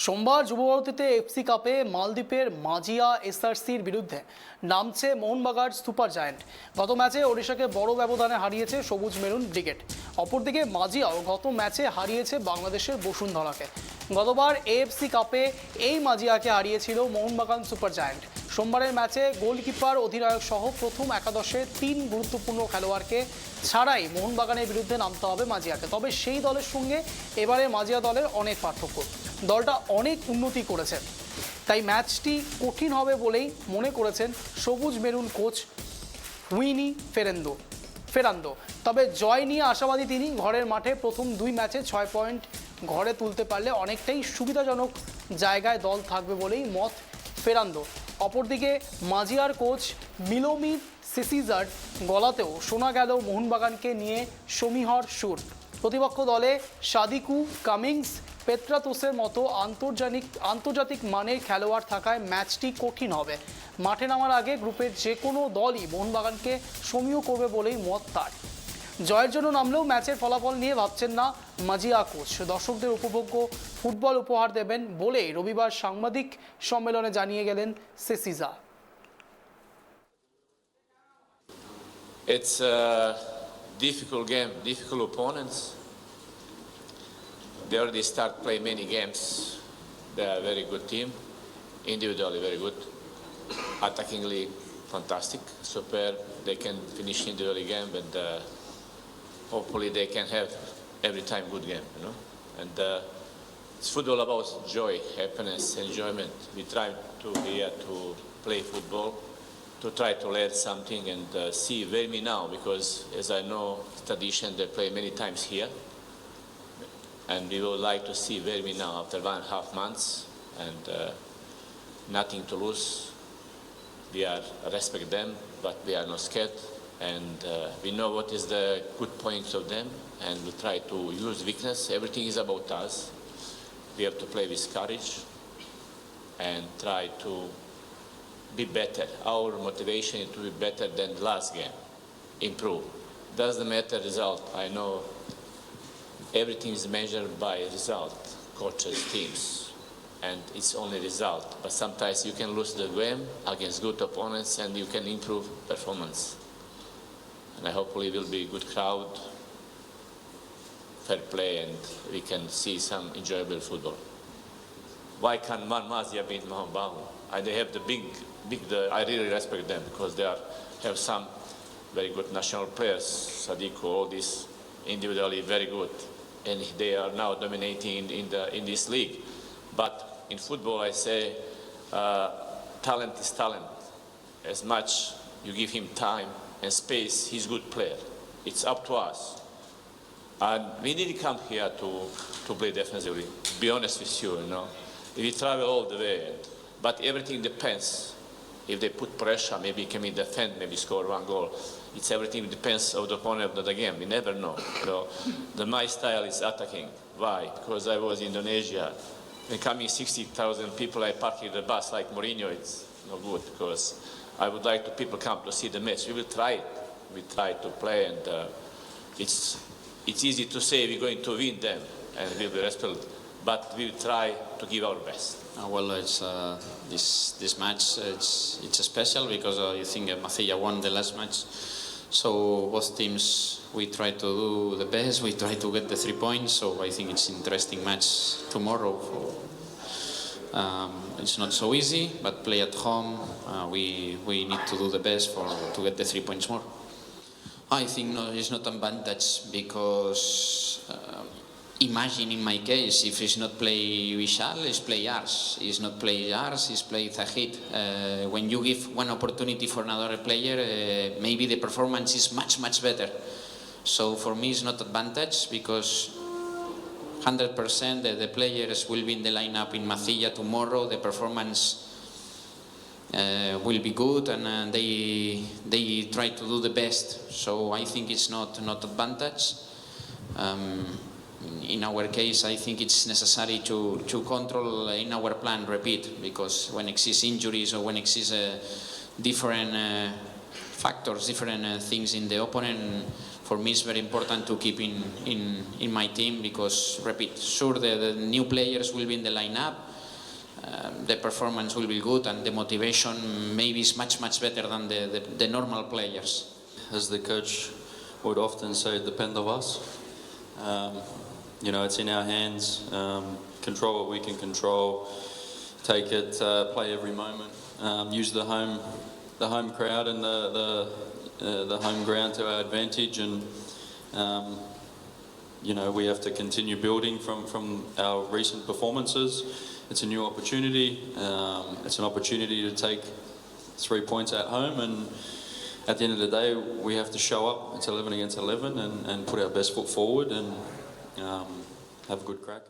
সোমবার যুবভারতীতে এফসি কাপে মালদ্বীপের মাজিয়া এসআরসির বিরুদ্ধে নামছে মোহনবাগান সুপার জায়ান্ট। গত ম্যাচে ওড়িশাকে বড় ব্যবধানে হারিয়েছে সবুজ মেরুন ব্রিগেড। অপরদিকে মাজিয়াও গত ম্যাচে হারিয়েছে বাংলাদেশের বসুন্ধরাকে। গতবার এএফসি কাপে এই মাজিয়াকে হারিয়েছিল মোহনবাগান সুপার জায়ান্ট। সোমবারের ম্যাচে গোলকিপার, অধিনায়ক সহ প্রথম একাদশে 3 গুরুত্বপূর্ণ খেলোয়াড়কে ছাড়াই মোহনবাগানের বিরুদ্ধে নামতে হবে মাজিয়াকে। তবে সেই দলের সঙ্গে এবারে মাজিয়া দলের অনেক পার্থক্য। দলটা অনেক উন্নতি করেছে, তাই ম্যাচটি কঠিন হবে বলেই মনে করেছেন সবুজ মেরুন কোচ উইনি ফেরান্দো। তবে জয় নিয়ে আশাবাদী তিনি। ঘরের মাঠে প্রথম 2 ম্যাচে 6 পয়েন্ট ঘরে তুলতে পারলে অনেকটাই সুবিধাজনক জায়গায় দল থাকবে বলেই মত ফেরান্দো। অপরদিকে মাজিয়ার কোচ মিলোমি সিসিজার গলাতেও শোনা গেল মোহনবাগানকে নিয়ে সমীহর সুর। প্রতিপক্ষ দলে সাদিকু, কামিংস, পেত্রাতোসের মতো আন্তর্জাতিক মানের খেলোয়াড় থাকায় ম্যাচটি কঠিন হবে। মাঠে নামার আগে গ্রুপের যে কোনো দলই মোহনবাগানকে সমীহ করবে বলেই মত তার। জয়ের জন্য নামলেও ম্যাচের ফলাফল নিয়ে ভাবছেন না মাজিয়া কোচ। দর্শকদের উপভোগ্য ফুটবল উপহার দেবেন বলে রবিবার সাংবাদিক সম্মেলনে জানিয়ে গেলেন সেসিজা। It's a difficult game, difficult opponents. They already start playing many games. They are a very good team, individually very good, attackingly fantastic, superb. They can finish individually game, but hopefully they can have every time good game, you know. And it's football about joy, happiness, enjoyment. We try to here to play football, to try to learn something and see Vermi now, because as I know, tradition they play many times here. And we would like to see Vermi now after 1.5 months, and nothing to lose. We are respect them, but we are not scared, and we know what is the good points of them, and we try to use weakness. Everything is about us. We have to play with courage and try to be better. Our motivation is to be better than the last game, improve. Doesn't matter result. I know everything is measured by result, coaches, teams, and it's only result. But sometimes you can lose the game against good opponents and you can improve performance. And I hopefully it will be a good crowd, fair play, and we can see some enjoyable football. Why can't Mazia beat Mohunbagan? They have the big, I really respect them because they have some very good national players, Sadiku, all these individually very good. And they are now dominating in this league. But in football, I say talent is talent. As much you give him time and space, he's a good player. It's up to us. And we didn't come here to play defensively, to be honest with you, you know. We travel all the way, but everything depends. If they put pressure, maybe can we defend, maybe score 1 goal. It's everything depends on the opponent of the game. We never know. So my style is attacking. Why? Because I was in Indonesia. When coming 60,000 people, I park in the bus like Mourinho. It's no good because I would like to people come to see the match. We will try it. We try to play, and it's easy to say we're going to win them and we'll be respected. But we will try to give our best. Well, it's this match. It's special because you think Mathia won the last match. So both teams, we try to do the best. We try to get the 3 points. So I think it's interesting match tomorrow. It's not so easy, but play at home. We need to do the best to get the 3 points more. I think no, it's not an advantage because. Imagine in my case, if it's not play Vishal, it's play Ars. It's not play Ars, it's play Zahid. When you give one opportunity for another player, maybe the performance is much, much better. So for me, it's not advantage because 100% the players will be in the lineup in Mathia tomorrow. The performance will be good, and they try to do the best. So I think it's not advantage. In our case, I think it's necessary to control in our plan, repeat, because when exists injuries or when exists different factors, different things in the opponent, for me it's very important to keep in my team because, repeat, sure the new players will be in the lineup, the performance will be good and the motivation maybe is much better than the normal players. As the coach would often say, depend on us. You know, it's in our hands. Control what we can control. Take it, play every moment. Use the home crowd and the home ground to our advantage, and you know, we have to continue building from our recent performances. It's a new opportunity. It's an opportunity to take 3 points at home, and at the end of the day, we have to show up. It's 11 against 11, and put our best foot forward and have a good crack.